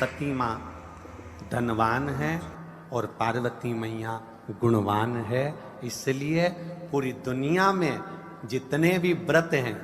सती माँ धनवान है और पार्वती मैया गुणवान है। इसलिए पूरी दुनिया में जितने भी व्रत हैं,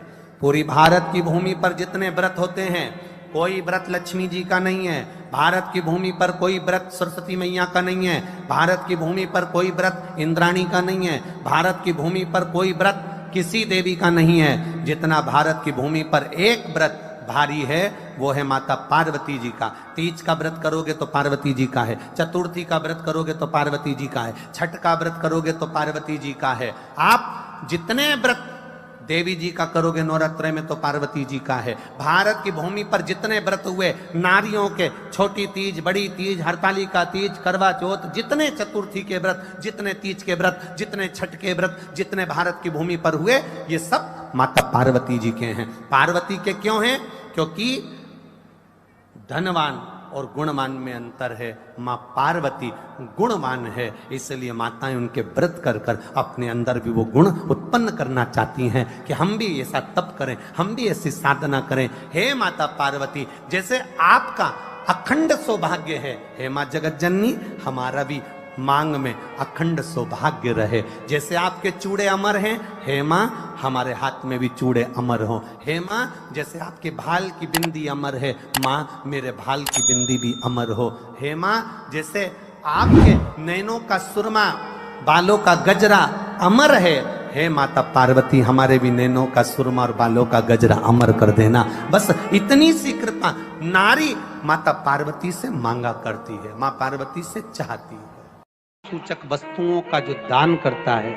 पूरी भारत की भूमि पर जितने व्रत होते हैं, कोई व्रत लक्ष्मी जी का नहीं है। भारत की भूमि पर कोई व्रत सरस्वती मैया का नहीं है। भारत की भूमि पर कोई व्रत इंद्राणी का नहीं है। भारत की भूमि पर कोई व्रत किसी देवी का नहीं है। जितना भारत की भूमि पर एक व्रत भारी है वो है माता पार्वती जी का। तीज का व्रत करोगे तो पार्वती जी का है, चतुर्थी का व्रत करोगे तो पार्वती जी का है, छठ का व्रत करोगे तो पार्वती जी का है। आप जितने व्रत देवी जी का करोगे नवरात्र में तो पार्वती जी का है। भारत की भूमि पर जितने व्रत हुए नारियों के, छोटी तीज, बड़ी तीज, हरतालिका तीज, करवा चौथ, जितने चतुर्थी के व्रत, जितने तीज के व्रत, जितने छठ के व्रत, जितने भारत की भूमि पर हुए, ये सब माता पार्वती जी के हैं। पार्वती के क्यों हैं? क्योंकि धनवान और गुणवान में अंतर है। माँ पार्वती गुणवान है, इसलिए माताएं उनके व्रत कर कर अपने अंदर भी वो गुण उत्पन्न करना चाहती हैं कि हम भी ऐसा तप करें, हम भी ऐसी साधना करें। हे माता पार्वती, जैसे आपका अखंड सौभाग्य है, हे माँ जगत जननी, हमारा भी मांग में अखंड सौभाग्य रहे। जैसे आपके चूड़े अमर हैं, हे माँ हमारे हाथ में भी चूड़े अमर हो। हे माँ जैसे आपके भाल की बिंदी अमर है, माँ मेरे भाल की बिंदी भी अमर हो। हे माँ जैसे आपके नैनों का सुरमा, बालों का गजरा अमर है, हे माता पार्वती हमारे भी नैनों का सुरमा और बालों का गजरा अमर कर देना। बस इतनी सी कृपा नारी माता पार्वती से मांगा करती है, माँ पार्वती से चाहती है। सूचक वस्तुओं का जो दान करता है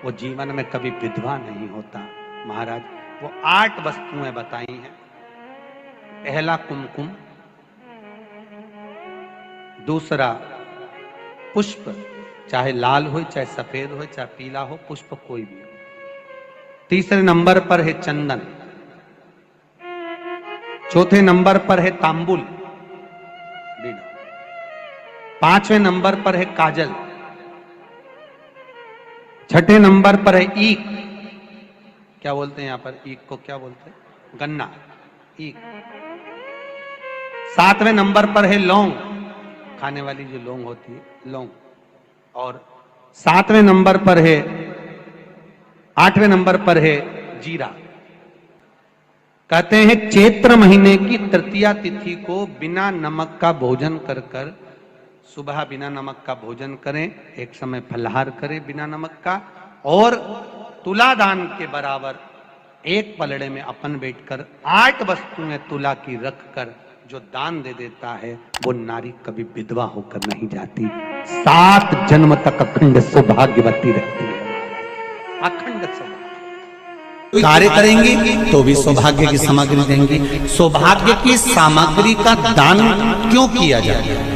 वो जीवन में कभी विधवा नहीं होता। महाराज वो 8 वस्तुएं बताई हैं। पहला कुमकुम, दूसरा पुष्प, चाहे लाल हो, चाहे सफेद हो, चाहे पीला हो, पुष्प कोई भी हो। तीसरे नंबर पर है चंदन। चौथे नंबर पर है तांबुल, बीड़ा। 5वें नंबर पर है काजल। 6ठे नंबर पर है ईख। क्या बोलते हैं यहां पर ईख को? क्या बोलते हैं? गन्ना, ईख। 7वें नंबर पर है लौंग, खाने वाली जो लौंग होती है, लौंग। और 7वें नंबर पर है, 8वें नंबर पर है जीरा। कहते हैं चैत्र महीने की तृतीया तिथि को बिना नमक का भोजन कर कर, सुबह बिना नमक का भोजन करें, एक समय फलाहार करें बिना नमक का, और तुलादान के बराबर एक पलड़े में अपन बैठकर 8 वस्तुएं तुला की रख कर जो दान दे देता है वो नारी कभी विधवा होकर नहीं जाती, 7 जन्म तक अखंड सौभाग्यवती रहती है। अखंड सौभाग्य कार्य करेंगे तो भी सौभाग्य की सामग्री देंगे। सौभाग्य की सामग्री का दान क्यों किया जाए?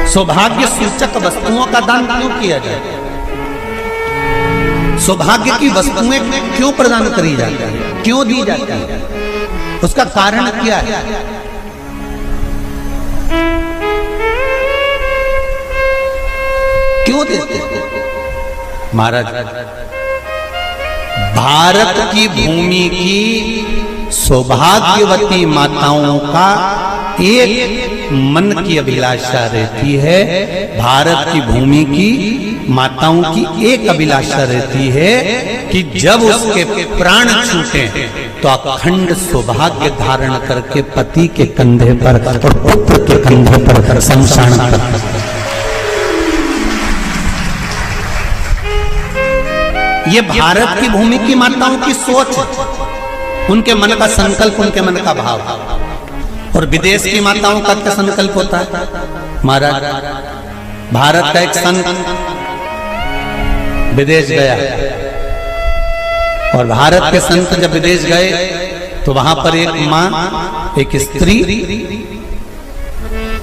सौभाग्य सूचक वस्तुओं का दान क्यों किया जाए? सौभाग्य की वस्तुएं क्यों प्रदान करी जाती है, क्यों दी जाती है? उसका कारण क्या है? क्यों देते हैं? महाराज भारत की भूमि की सौभाग्यवती माताओं का एक मन की अभिलाषा रहती है। भारत की भूमि की माताओं की एक अभिलाषा रहती है कि जब उसके प्राण छूटे तो अखंड सौभाग्य धारण करके पति के कंधे पर और पुत्र के कंधे पर शमशान कर। ये भारत की भूमि की माताओं की सोच, उनके मन का संकल्प, उनके मन का भाव। और विदेश की माताओं का क्या संकल्प होता है? महाराज भारत का एक संत विदेश गया और भारत के संत जब विदेश गए तो वहां पर एक माँ, एक स्त्री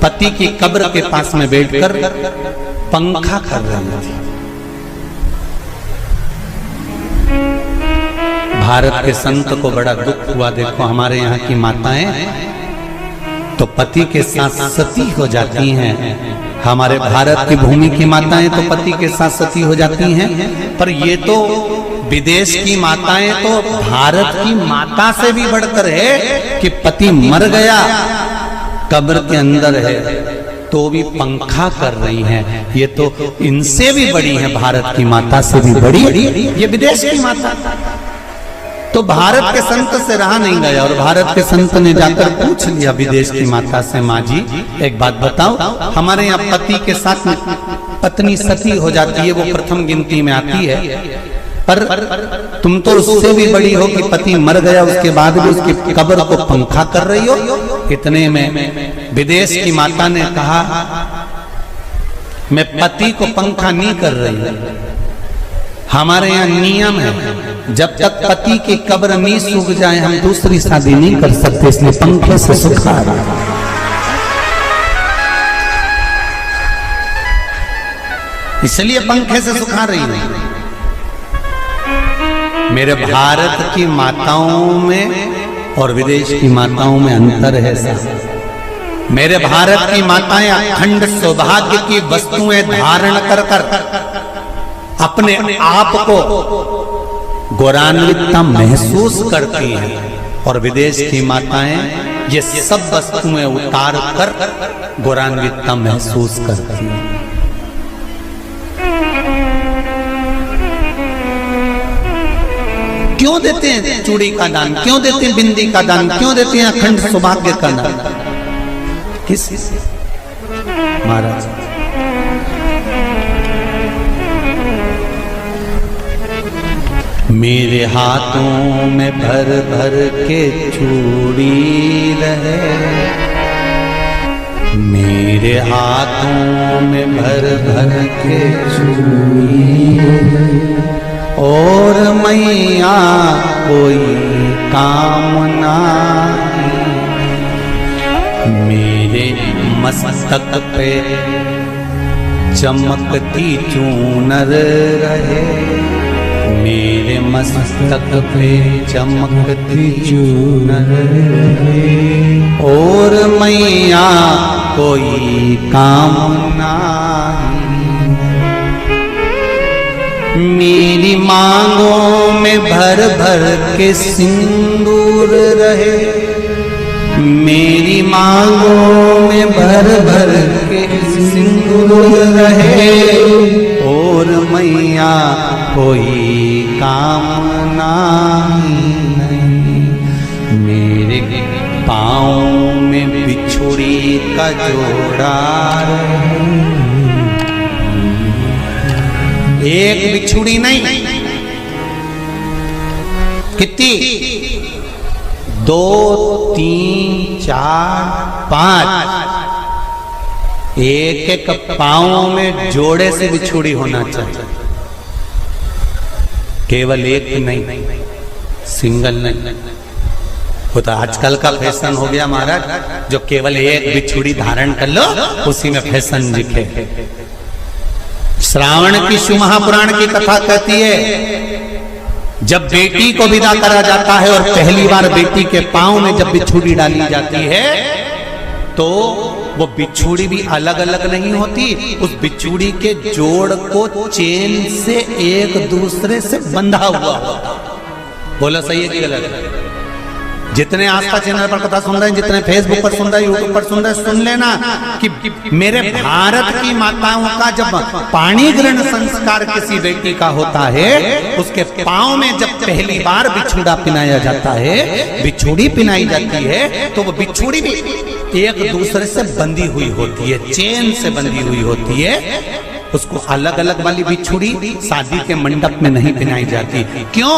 पति की कब्र के पास में बैठकर पंखा कर रही थी। भारत के संत को बड़ा दुख हुआ, देखो हमारे यहाँ की माताएं तो पति के साथ सती हो जाती हैं, हमारे भारत की भूमि की माताएं तो पति के साथ सती हो जाती हैं, पर ये तो विदेश की माताएं तो भारत की माता से भी बढ़कर है कि पति मर गया, कब्र के अंदर है, तो भी पंखा कर रही हैं। ये तो इनसे भी बड़ी है, भारत की माता से भी बड़ी ये विदेश की माता। तो भारत के संत से रहा नहीं गया और भारत के संत ने जाकर पूछ लिया विदेश की माता से, माँ जी एक बात बताओ, हमारे यहाँ पति के साथ पत्नी सती हो जाती है, वो प्रथम गिनती में आती है, पर तुम तो उससे भी बड़ी हो कि पति मर गया उसके बाद भी उसकी कब्र को पंखा कर रही हो। इतने में विदेश की माता ने कहा, मैं पति को पंखा नहीं कर रही हूं, हमारे यहाँ नियम है जब तक पति की कब्र नहीं सूख जाए हम दूसरी शादी नहीं कर सकते, इसलिए पंखे से सुखा रहा। इसलिए पंखे से सुखा रही है। मेरे भारत की माताओं में और विदेश की माताओं में अंतर है साहब। मेरे भारत की माताएं अखंड सौभाग्य की वस्तुएं धारण कर कर अपने आप को गौरवान्वितता महसूस करती हैं और विदेश की माताएं ये सब वस्तुएं उतार कर गौरवान्वितता महसूस करती हैं। क्यों देते हैं चूड़ी का दान, क्यों देते हैं बिंदी का दान, क्यों देते हैं अखंड सौभाग्य का दान? किस महाराज मेरे हाथों में भर भर के चूड़ी रहे, मेरे हाथों में भर भर के चूड़ी और मैया कोई कामना, मेरे मस्तक पे चमकती चूनर रहे, मेरे मस्तक पे चमकती चूनर रहे और मैया कोई कामना, मेरी मांगों में भर भर के सिंदूर रहे, मेरी मांगों में भर भर के सिंदूर रहे और मैया कोई कामना नहीं, मेरे पाँव में बिछुड़ी का जोड़ा रहे, एक बिछुड़ी नहीं कितनी, 2 3 4 5, एक एक पाँव में जोड़े से बिछुड़ी होना चाहिए, केवल एक नहीं, सिंगल नहीं। वो तो आजकल का फैशन हो गया महाराज, जो केवल एक बिछुड़ी धारण कर लो उसी में फैशन दिखे। श्रावण की शिव महापुराण की कथा कहती है जब बेटी को विदा करा जाता है और पहली बार बेटी के पांव में जब बिछुड़ी डाली जाती है तो वो बिछुड़ी भी अलग अलग नहीं होती, उस बिछुड़ी के जोड़ को चेन से एक दूसरे से बंधा हुआ होता। बोला सही है कि गलत? जितने आस्था चैनल पर कथा सुन रहे हैं, जितने फेसबुक पर सुन रहे हैं, यूट्यूब पर सुन रहे हैं, सुन लेना कि मेरे भारत की माताओं का जब पाणी ग्रहण संस्कार किसी बेटी का होता है, उसके पांव में जब पहली बार बिछुड़ा पिनाया जाता है, बिछुड़ी पिनाई जाती है, तो वो बिछुड़ी भी एक दूसरे से बंधी हुई होती है, चेन से बंधी हुई होती है। उसको अलग अलग वाली बिछुड़ी शादी के मंडप में नहीं पिनाई जाती। क्यों?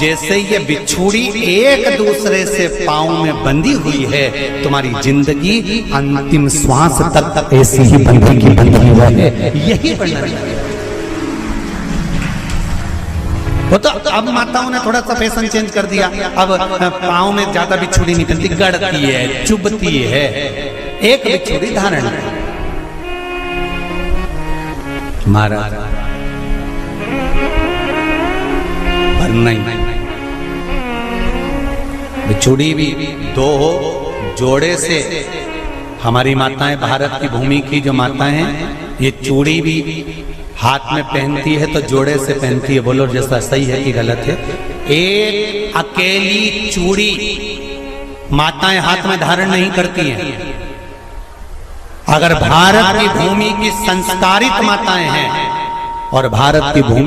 जैसे ये बिछुड़ी एक दूसरे से पांव में बंधी हुई है, तुम्हारी जिंदगी अंतिम श्वास तक ऐसी ही बंधी है, यही वर्णन है। वो तो अब माताओं ने थोड़ा सा फैशन चेंज कर दिया, अब पांव में ज्यादा बिछुड़ी नहीं पहनती, गड़ती है, चुभती है, एक बिछुड़ी धारण है। महाराज पर नहीं, बिछुड़ी भी 2 जोड़े से। हमारी माताएं, भारत की भूमि की जो माताएं हैं, ये चूड़ी भी हाथ में पहनती है तो जोड़े से पहनती है। बोलो जैसा सही है कि गलत है। एक अकेली चूड़ी माताएं हाथ में धारण नहीं करती हैं। अगर भारत की भूमि की संस्कारित माताएं हैं और भारत की भूमि